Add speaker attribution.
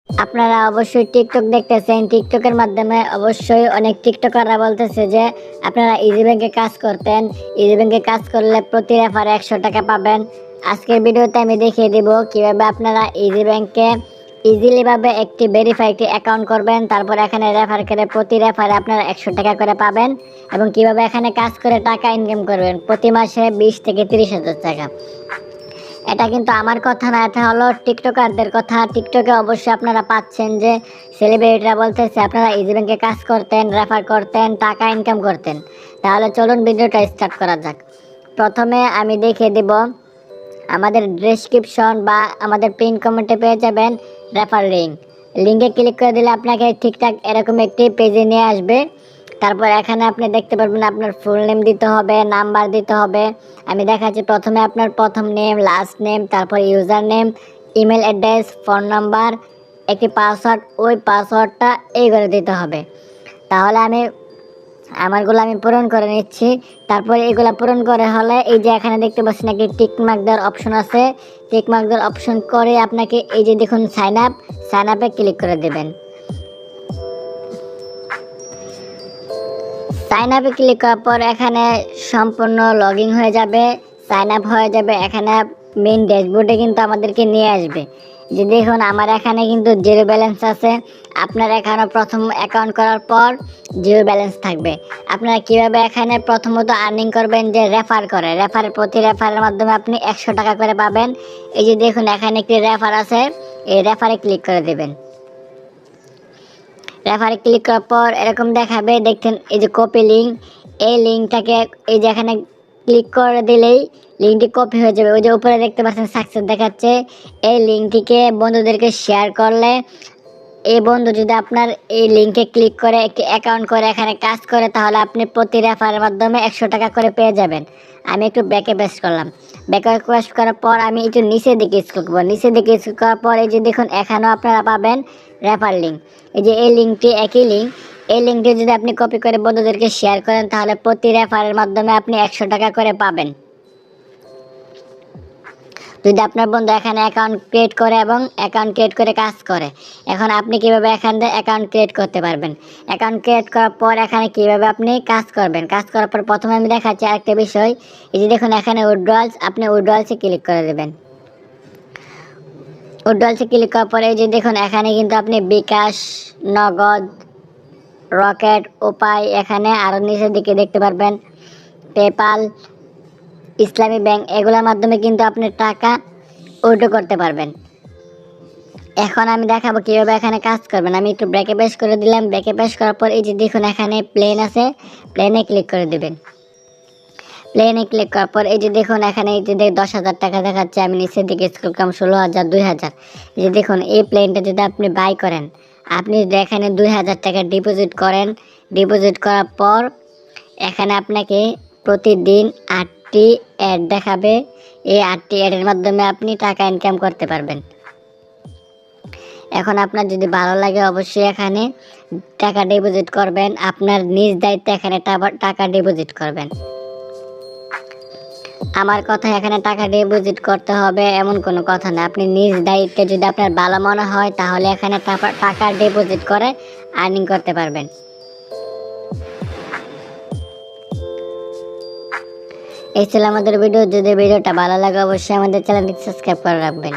Speaker 1: আপনারা অবশ্যই টিকটক দেখতেছেন। টিকটকের মাধ্যমে অবশ্যই অনেক টিকটকাররা বলতেছে যে আপনারা ইজি ব্যাংকে কাজ করতেন, ইজি ব্যাংকে কাজ করলে প্রতি রেফারে 100 টাকা পাবেন। আজকের ভিডিওতে আমি দেখিয়ে দিব কিভাবে আপনারা ইজি ব্যাংকে ইজিলি ভাবে একটি ভেরিফাই একটি অ্যাকাউন্ট করবেন, তারপর এখানে রেফার করে প্রতি রেফারে আপনারা 100 টাকা করে পাবেন এবং কিভাবে এখানে কাজ করে টাকা ইনকাম করবেন প্রতি মাসে 20 থেকে 30,000 টাকা। এটা কিন্তু আমার কথা না, এটা হলো টিকটকারদের কথা। টিকটকে অবশ্যই আপনারা পাচ্ছেন যে সেলিব্রিটিরা বলতেছে আপনারা ইজি ব্যাংকে কাজ করতেন, রেফার করতেন, টাকা ইনকাম করতেন। তাহলে চলুন ভিডিওটা স্টার্ট করা যাক। প্রথমে আমি দেখিয়ে দেব আমাদের ডেসক্রিপশন বা আমাদের পিন কমেন্টে পেয়ে যাবেন রেফার লিঙ্ক। লিঙ্কে ক্লিক করে দিলে আপনাকে ঠিকঠাক এরকম একটি পেজে নিয়ে আসবে। তারপর এখানে আপনি দেখতে পারবেন আপনার ফুল নেম দিতে হবে, নাম্বার দিতে হবে। আমি দেখাচ্ছি, প্রথমে আপনার প্রথম নেম, লাস্ট নেম, তারপর user name, email address, phone number, একটি পাসওয়ার্ড, ওই পাসওয়ার্ডটা এই করে দিতে হবে। তাহলে আমারগুলো আমি পূরণ করে নিচ্ছি। তারপরে এগুলো পূরণ করে হলে এই যে এখানে দেখতে পাচ্ছেন একটি টিক মার্ক দেওয়ার অপশন আছে। টিক মার্ক দেওয়ার অপশন করে আপনাকে এই যে দেখুন সাইন আপে ক্লিক করে দেবেন। সাইন আপে ক্লিক করার পর এখানে সম্পূর্ণ লগ ইন হয়ে যাবে, সাইন আপ হয়ে যাবে। এখানে মেইন ড্যাশবোর্ডে কিন্তু আমাদেরকে নিয়ে আসবে। যে দেখুন আমার এখানে কিন্তু জিরো ব্যালেন্স আছে। আপনার এখানে প্রথম অ্যাকাউন্ট করার পর জিরো ব্যালেন্স থাকবে। আপনারা কিভাবে এখানে প্রথমত আর্নিং করবেন, যে রেফারের প্রতি রেফারের মাধ্যমে আপনি 100 টাকা করে পাবেন। এই যে দেখুন এখানে একটি রেফার আছে, এই রেফারে ক্লিক করে দেবেন। রেফারে ক্লিক করার পর এরকম দেখাবে, দেখছেন এই যে কপি লিঙ্ক। এই লিঙ্কটাকে এই যে এখানে ক্লিক করে দিলেই লিঙ্কটি কপি হয়ে যাবে। ওই যে উপরে দেখতে পাচ্ছেন সাকসেস দেখাচ্ছে। এই লিঙ্কটিকে বন্ধুদেরকে শেয়ার করলে এই বন্ধু যদি আপনার এই লিঙ্কে ক্লিক করে একটি অ্যাকাউন্ট করে এখানে কাজ করে, তাহলে আপনি প্রতি রেফারের মাধ্যমে 100 টাকা করে পেয়ে যাবেন। আমি একটু ব্যাকে পেস্ট করলাম। ব্যাকে পেস্ট করার পর আমি একটু নিচের দিকে স্ক্রল করবো। নিচের দিকে স্ক্রল করার পর এই যে দেখুন এখানেও আপনারা পাবেন রেফার লিঙ্ক। এই যে এই লিঙ্কটি একই লিঙ্ক। এই লিঙ্কটি যদি আপনি কপি করে বন্ধুদেরকে শেয়ার করেন, তাহলে প্রতি রেফারের মাধ্যমে আপনি 100 টাকা করে পাবেন। যদি আপনার বন্ধু এখানে অ্যাকাউন্ট ক্রিয়েট করে এবং অ্যাকাউন্ট ক্রিয়েট করে কাজ করে, এখন আপনি কিভাবে এখানে অ্যাকাউন্ট ক্রিয়েট করতে পারবেন। অ্যাকাউন্ট ক্রিয়েট করার পর এখানে কিভাবে আপনি কাজ করবেন। কাজ করার পর প্রথমে আমি দেখাচ্ছি আরেকটা বিষয়। এই যে দেখুন এখানে উইথড্রয়ালস, আপনি উইথড্রয়ালসে ক্লিক করে দেবেন। উইথড্রয়ালসে ক্লিক করার পরে এই যে দেখুন এখানে কিন্তু আপনি বিকাশ, নগদ, রকেট, উপায়, এখানে আরও নিচের দিকে দেখতে পারবেন পেপাল, ইসলামী ব্যাংক, এগুলোর মাধ্যমে কিন্তু আপনি টাকা উইথড্র করতে পারবেন। এখন আমি দেখাবো কিভাবে এখানে কাজ করবেন। আমি একটু ব্রেকে পেস্ট করে দিলাম। ব্রেকে পেস্ট করার পর এই যে দেখুন এখানে প্লেন আছে, প্লেনে ক্লিক করে দেবেন। প্লেনে ক্লিক করার পর এই যে দেখুন এখানে এই যে 10,000 টাকা দেখাচ্ছে। আমি নিচের দিকে স্ক্রল করলাম, 16,000, 2,000। এই যে দেখুন এই প্লেনটা যদি আপনি বাই করেন, আপনি যদি এখানে 2,000 টাকা ডিপোজিট করেন, ডিপোজিট করার পর এখানে আপনাকে প্রতিদিন 8টি অ্যাড দেখাবে। এই 8টি অ্যাডের মাধ্যমে আপনি টাকা ইনকাম করতে পারবেন। এখন আপনার যদি ভালো লাগে অবশ্যই এখানে টাকা ডিপোজিট করবেন। আপনার নিজ দায়িত্বে এখানে টাকা ডিপোজিট করবেন। আমার কথা, এখানে টাকা ডিপোজিট করতে হবে এমন কোনো কথা না। আপনি নিজ দায়িত্বে যদি আপনার ভালো মনে হয়, তাহলে এখানে টাকা ডিপোজিট করে আর্নিং করতে পারবেন। এই ছিল আমাদের ভিডিও। যদি ভিডিওটা ভালো লাগে অবশ্যই আমাদের চ্যানেলটি সাবস্ক্রাইব করে রাখবেন।